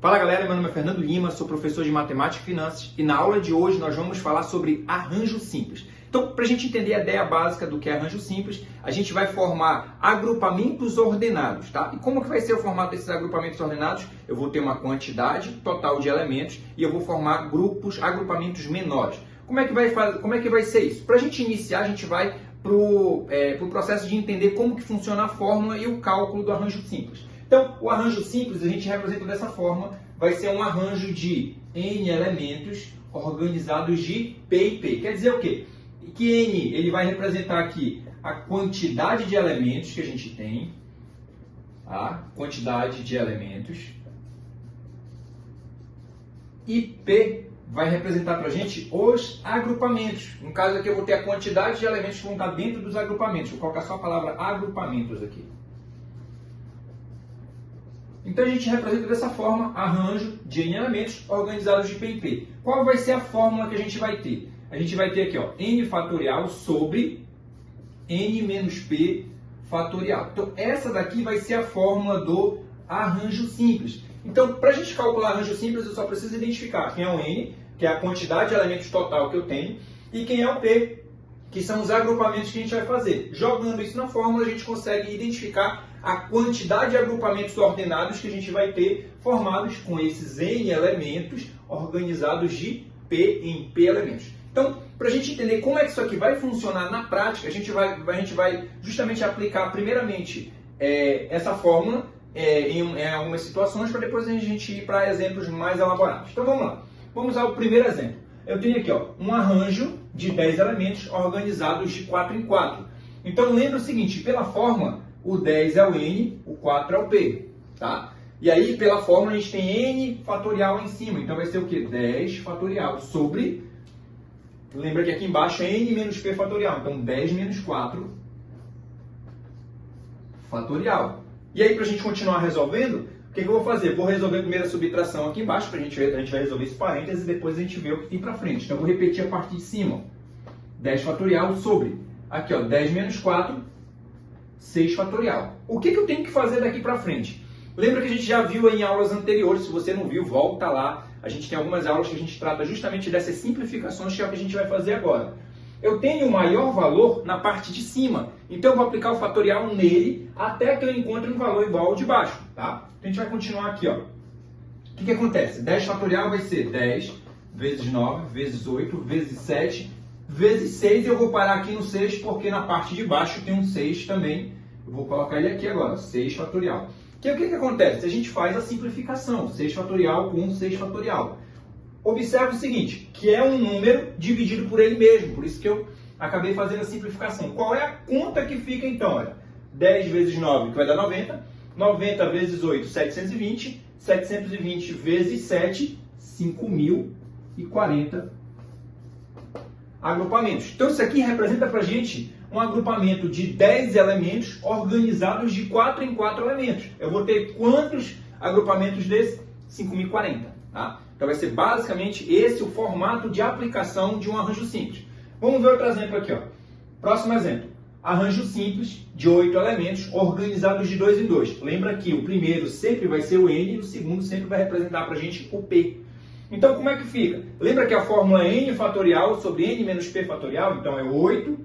Fala galera, meu nome é Fernando Lima, sou professor de Matemática e Finanças e na aula de hoje nós vamos falar sobre arranjo simples. Então, para a gente entender a ideia básica do que é arranjo simples, a gente vai formar agrupamentos ordenados, tá? E como que vai ser o formato desses agrupamentos ordenados? Eu vou ter uma quantidade total de elementos e eu vou formar agrupamentos menores. Como é que vai ser isso? Para a gente iniciar, a gente vai para o processo de entender como que funciona a fórmula e o cálculo do arranjo simples. Então, o arranjo simples a gente representa dessa forma, vai ser um arranjo de N elementos organizados de P e P. Quer dizer o quê? Que N ele vai representar aqui a quantidade de elementos que a gente tem, a quantidade de elementos, e P vai representar para a gente os agrupamentos. No caso aqui eu vou ter a quantidade de elementos que vão estar dentro dos agrupamentos. Vou colocar só a palavra agrupamentos aqui. Então a gente representa dessa forma arranjo de N elementos organizados de P em P. Qual vai ser a fórmula que a gente vai ter? A gente vai ter aqui, ó, N fatorial sobre N menos P fatorial. Então essa daqui vai ser a fórmula do arranjo simples. Então, para a gente calcular arranjo simples, eu só preciso identificar quem é o N, que é a quantidade de elementos total que eu tenho, e quem é o P, que são os agrupamentos que a gente vai fazer. Jogando isso na fórmula, a gente consegue identificar a quantidade de agrupamentos ordenados que a gente vai ter formados com esses N elementos organizados de P em P elementos. Então, para a gente entender como é que isso aqui vai funcionar na prática, a gente vai justamente aplicar primeiramente essa fórmula em algumas situações, para depois a gente ir para exemplos mais elaborados. Então vamos lá. Vamos ao primeiro exemplo. Eu tenho aqui, ó, um arranjo de 10 elementos organizados de 4 em 4. Então lembra o seguinte, pela fórmula, o 10 é o N, o 4 é o P. Tá? E aí, pela fórmula, a gente tem N fatorial em cima. Então vai ser o quê? 10 fatorial sobre... Lembra que aqui embaixo é N menos P fatorial. Então 10 menos 4 fatorial. E aí, para a gente continuar resolvendo, o que eu vou fazer? Vou resolver primeiro a subtração aqui embaixo, para a gente vai resolver esse parênteses e depois a gente vê o que tem para frente. Então, eu vou repetir a parte de cima. 10 fatorial sobre, aqui ó, 10 menos 4, 6 fatorial. O que eu tenho que fazer daqui para frente? Lembra que a gente já viu em aulas anteriores, se você não viu, volta lá. A gente tem algumas aulas que a gente trata justamente dessas simplificações, que é o que a gente vai fazer agora. Eu tenho o maior valor na parte de cima, então eu vou aplicar o fatorial nele até que eu encontre um valor igual ao de baixo, tá? Então a gente vai continuar aqui, ó. O que acontece? 10 fatorial vai ser 10 vezes 9, vezes 8, vezes 7, vezes 6, e eu vou parar aqui no 6, porque na parte de baixo tem um 6 também. Eu vou colocar ele aqui agora, 6 fatorial. O que acontece? A gente faz a simplificação, 6 fatorial com 6 fatorial. Observe o seguinte, que é um número dividido por ele mesmo, por isso que eu acabei fazendo a simplificação. Qual é a conta que fica então? Olha, 10 vezes 9, que vai dar 90, 90 vezes 8, 720, 720 vezes 7, 5.040 agrupamentos. Então isso aqui representa para a gente um agrupamento de 10 elementos organizados de 4 em 4 elementos. Eu vou ter quantos agrupamentos desses? 5.040, tá? Então vai ser basicamente esse o formato de aplicação de um arranjo simples. Vamos ver outro exemplo aqui, ó. Próximo exemplo. Arranjo simples de 8 elementos organizados de 2 em 2. Lembra que o primeiro sempre vai ser o N e o segundo sempre vai representar para a gente o P. Então como é que fica? Lembra que a fórmula é N fatorial sobre N menos P fatorial? Então é 8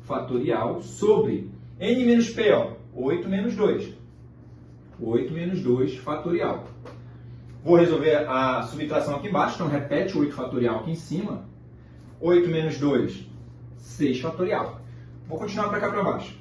fatorial sobre N menos P, ó. 8 menos 2. 8 menos 2 fatorial. Vou resolver a subtração aqui embaixo, então repete o 8 fatorial aqui em cima. 8 menos 2, 6 fatorial. Vou continuar para cá para baixo.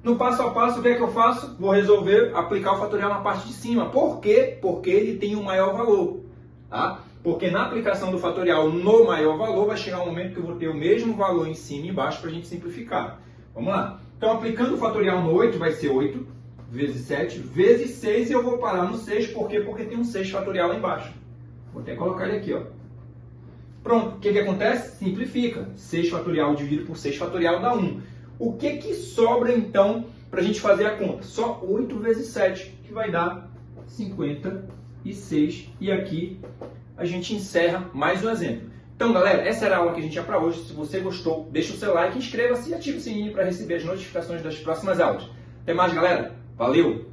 No passo a passo, o que é que eu faço? Vou resolver aplicar o fatorial na parte de cima. Por quê? Porque ele tem um maior valor. Tá? Porque na aplicação do fatorial no maior valor, vai chegar um momento que eu vou ter o mesmo valor em cima e embaixo para a gente simplificar. Vamos lá. Então, aplicando o fatorial no 8, vai ser 8 vezes 7, vezes 6, e eu vou parar no 6, por quê? Porque tem um 6 fatorial lá embaixo. Vou até colocar ele aqui, ó. Pronto, o que acontece? Simplifica. 6 fatorial dividido por 6 fatorial dá 1. O que sobra, então, para a gente fazer a conta? Só 8 vezes 7, que vai dar 56. E aqui a gente encerra mais um exemplo. Então, galera, essa era a aula que a gente tinha para hoje. Se você gostou, deixa o seu like, inscreva-se e ative o sininho para receber as notificações das próximas aulas. Até mais, galera! Valeu!